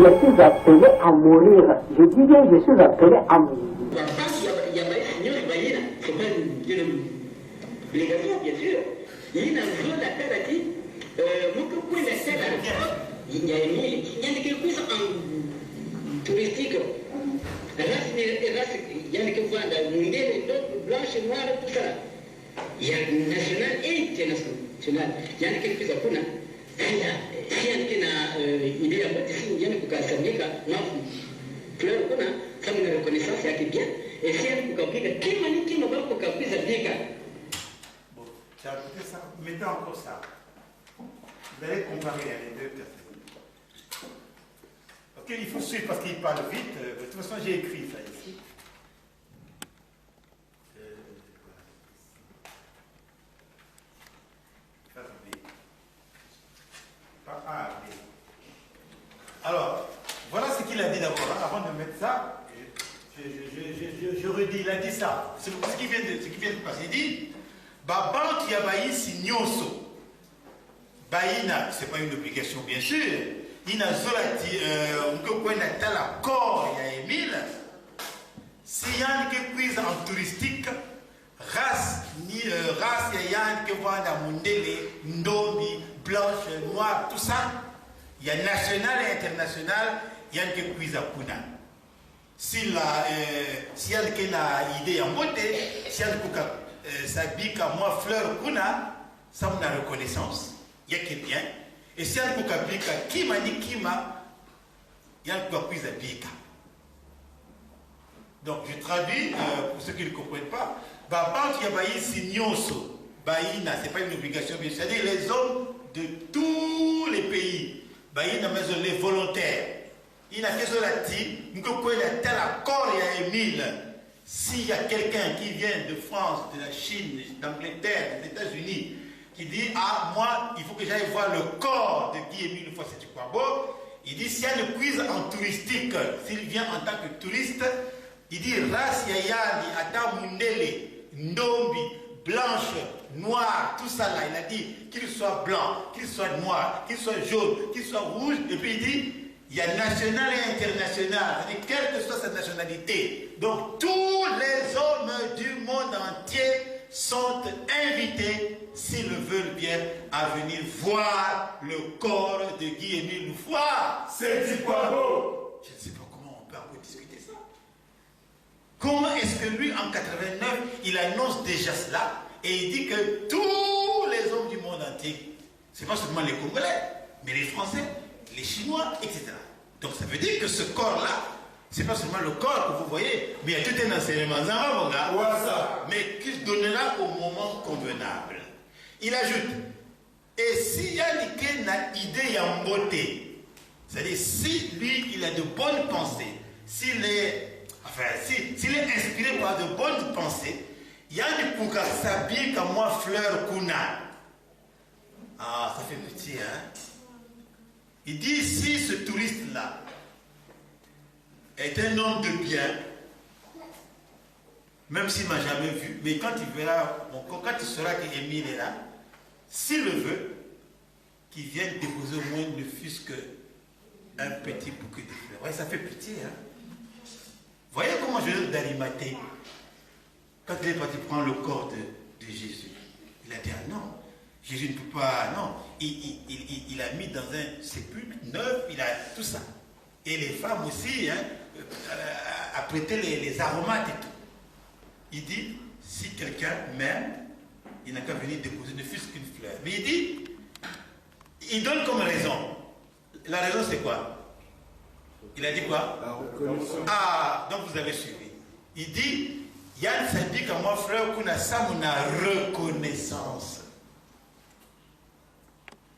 suis appelé à mourir. Je dis bien, je suis appelé à mourir. Bien sûr. Il y a un jour la terre a dit, mon coin de terre, il y a quelque chose en touristique. Il y a quelque chose dans le monde, blanche, noire, tout ça. Il y a national et international. Il y a quelque chose à Kuna. Si il y a une idée à bâtir, il y a une Kukasamika, fleur Kuna, ça me reconnaissance, il y a bien. Et si il y a une Kukapika, qui m'a dit qu'il m'a pas Kukapika bien. J'ai ajouté ça, mettez encore ça. Vous allez comparer les deux personnes. Ok, il faut suivre parce qu'il parle vite. De toute façon, j'ai écrit ça ici. Alors, voilà ce qu'il a dit d'abord. Avant de mettre ça, je redis, il a dit ça. C'est ce qui vient de passer. Il dit Baban qui a bailli si nyoso. Baïna, ce n'est pas une obligation, bien sûr. Il a zolati, on peut prendre la corps, il y a Émile. Si y a une prise en touristique, race, il y a une qui voit la mondele, ndomi, blanche, noire, tout ça. Il y a national et international, il y a une prise à Puna. Si il y a une idée en beauté, si il y a une ça bique à moi fleur Puna, ça on a reconnaissance, il y a qui est bien. Et si il y a une bique à Kima ni Kima, il y a une prise à bique. Donc je traduis pour ceux qui ne comprennent pas. Baban qui a bailli signoso, baïna, ce n'est pas une obligation, mais c'est-à-dire les hommes de tous les pays. Baïna, mais les volontaires. Il a fait ça là-dessus, nous pouvons tel accord, il y a Émile. S'il y a quelqu'un qui vient de France, de la Chine, d'Angleterre, des États-Unis, qui dit ah moi il faut que j'aille voir le corps de Guy Émile une fois c'est quoi beau, il dit s'il y a une prise en touristique, s'il vient en tant que touriste, il dit race yayani, ata mundele, ndombi, blanche, noire, tout ça là, il a dit qu'il soit blanc, qu'il soit noir, qu'il soit jaune, qu'il soit rouge, et puis il dit il y a national et international, c'est-à-dire quelle que soit sa nationalité. Donc tous les hommes du monde entier sont invités, s'ils le veulent bien, à venir voir le corps de Guy Émile Loufoire. C'est du quoi beau? Je ne sais pas comment on peut un peu discuter ça. Comment est-ce que lui, en 89, il annonce déjà cela et il dit que tous les hommes du monde entier, ce n'est pas seulement les Congolais, mais les Français, les Chinois, etc. Donc ça veut dire que ce corps-là, ce n'est pas seulement le corps que vous voyez, mais il y a tout un enseignement, mon gars, mais qui se donnera au moment convenable. Il ajoute, et s'il y a une idée en beauté, c'est-à-dire si lui, il a de bonnes pensées, s'il est inspiré par de bonnes pensées, il y a une poukasabi comme moi, fleur kuna. Ah, ça fait petit, hein? Il dit, si ce touriste-là est un homme de bien, même s'il ne m'a jamais vu, mais quand il verra, quand il saura qu'Émile est là, s'il le veut, qu'il vienne déposer au moins ne fût-ce qu'un petit bouquet de fleurs. Ouais, ça fait pitié, hein? Voyez comment Joseph d'Arimathée, quand il est parti prendre le corps de Jésus, il a dit, ah non, Jésus ne peut pas, non. Il a mis dans un sépulcre neuf, il a tout ça. Et les femmes aussi, hein, apprêtaient les aromates et tout. Il dit, si quelqu'un m'aime, il n'a qu'à venir déposer ne fût-ce qu'une fleur. Mais il dit, il donne comme raison. La raison c'est quoi? Il a dit quoi? La reconnaissance. Ah, donc vous avez suivi. Il dit, Yann s'est dit que moi, frère, qu'on a ça, on a reconnaissance.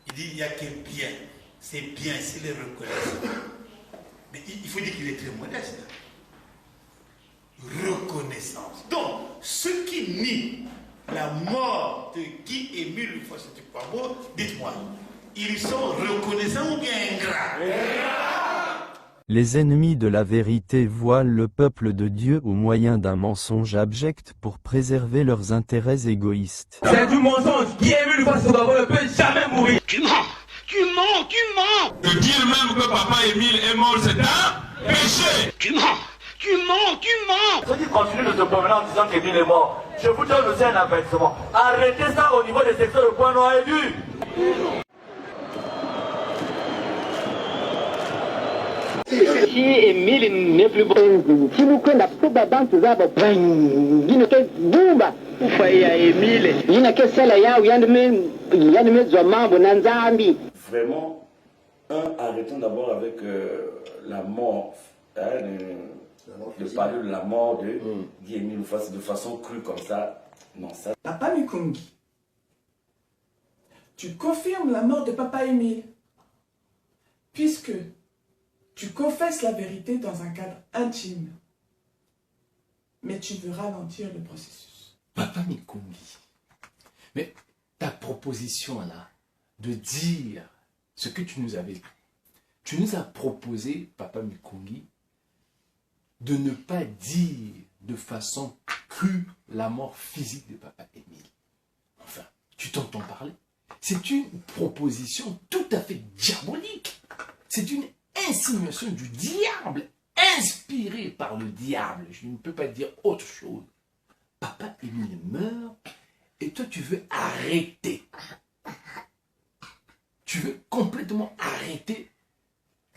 Il dit, il n'y a que bien. C'est bien s'il est reconnaissant. Mais il faut dire qu'il est très modeste. Reconnaissance. Donc, ceux qui nient la mort de Guy Émile Loufoua-Seti-Kwabo, dites-moi, ils sont reconnaissants ou bien ingrats? Les ennemis de la vérité voilent le peuple de Dieu au moyen d'un mensonge abject pour préserver leurs intérêts égoïstes. C'est du mensonge. Guy Émile Loufoua-Seti-Kwabo ne peut jamais mourir. Tu mens, tu mens, tu mens. De dire même que papa Émile est mort, qu'Émile est mort. Je vous donne aussi un avertissement. Arrêtez ça au niveau des secteurs de points noirs et durs. Si Émile n'est plus bon, si nous connaissons pas bantu zabo yine ke bumba ufa ya Émile. yine ke sela ya yanime zomambo na nzambi. Vraiment, arrêtons d'abord avec la mort, de parler de la mort de Guy Émile Loufas de façon crue comme ça. Non, ça. Papa Mikungi, tu confirmes la mort de Papa Émile, puisque tu confesses la vérité dans un cadre intime, mais tu veux ralentir le processus. Papa Mikungi, mais ta proposition là, de dire ce que tu nous avais dit, tu nous as proposé, Papa Mikungi, de ne pas dire de façon crue la mort physique de Papa Émile. Enfin, tu t'entends parler? C'est une proposition tout à fait diabolique. C'est une insinuation du diable, inspirée par le diable. Je ne peux pas dire autre chose. Papa Émile meurt et toi tu veux arrêter. Tu veux complètement arrêter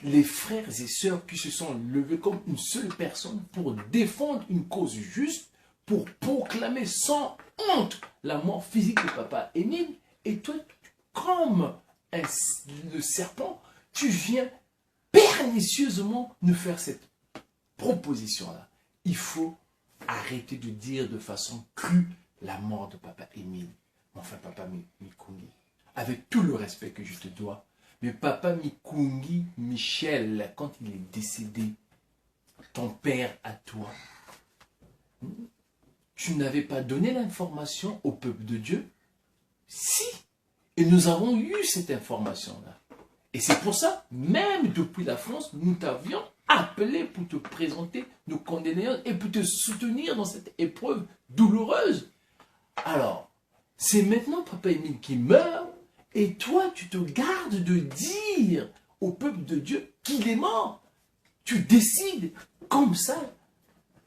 les frères et sœurs qui se sont levés comme une seule personne pour défendre une cause juste, pour proclamer sans honte la mort physique de Papa Émile. Et toi, comme le serpent, tu viens pernicieusement nous faire cette proposition-là. Il faut arrêter de dire de façon crue la mort de Papa Émile. Enfin, Papa Mikungi, avec tout le respect que je te dois, mais Papa Mikungi Michel, quand il est décédé, ton père à toi, tu n'avais pas donné l'information au peuple de Dieu? Si, et nous avons eu cette information-là. Et c'est pour ça, même depuis la France, nous t'avions appelé pour te présenter nos condoléances et pour te soutenir dans cette épreuve douloureuse. Alors, c'est maintenant Papa Émile qui meurt, et toi, tu te gardes de dire au peuple de Dieu qu'il est mort. Tu décides comme ça.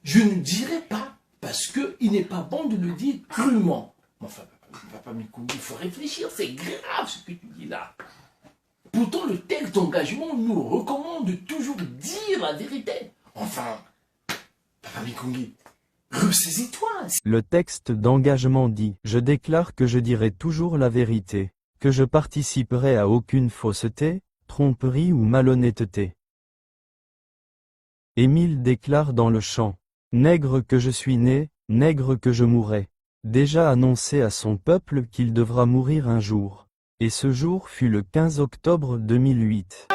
Je ne dirai pas, parce qu'il n'est pas bon de le dire crûment. Enfin, Papa Mikungi, il faut réfléchir, c'est grave ce que tu dis là. Pourtant, le texte d'engagement nous recommande de toujours dire la vérité. Enfin, Papa Mikungi, ressaisis-toi. Le texte d'engagement dit « Je déclare que je dirai toujours la vérité, que je participerai à aucune fausseté, tromperie ou malhonnêteté. » Émile déclare dans le chant « Nègre que je suis né, nègre que je mourrai », déjà annoncé à son peuple qu'il devra mourir un jour. Et ce jour fut le 15 octobre 2008.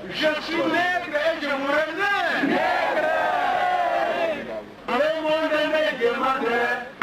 Je suis nègre et je mourrai nègre. Avec mon nègre, je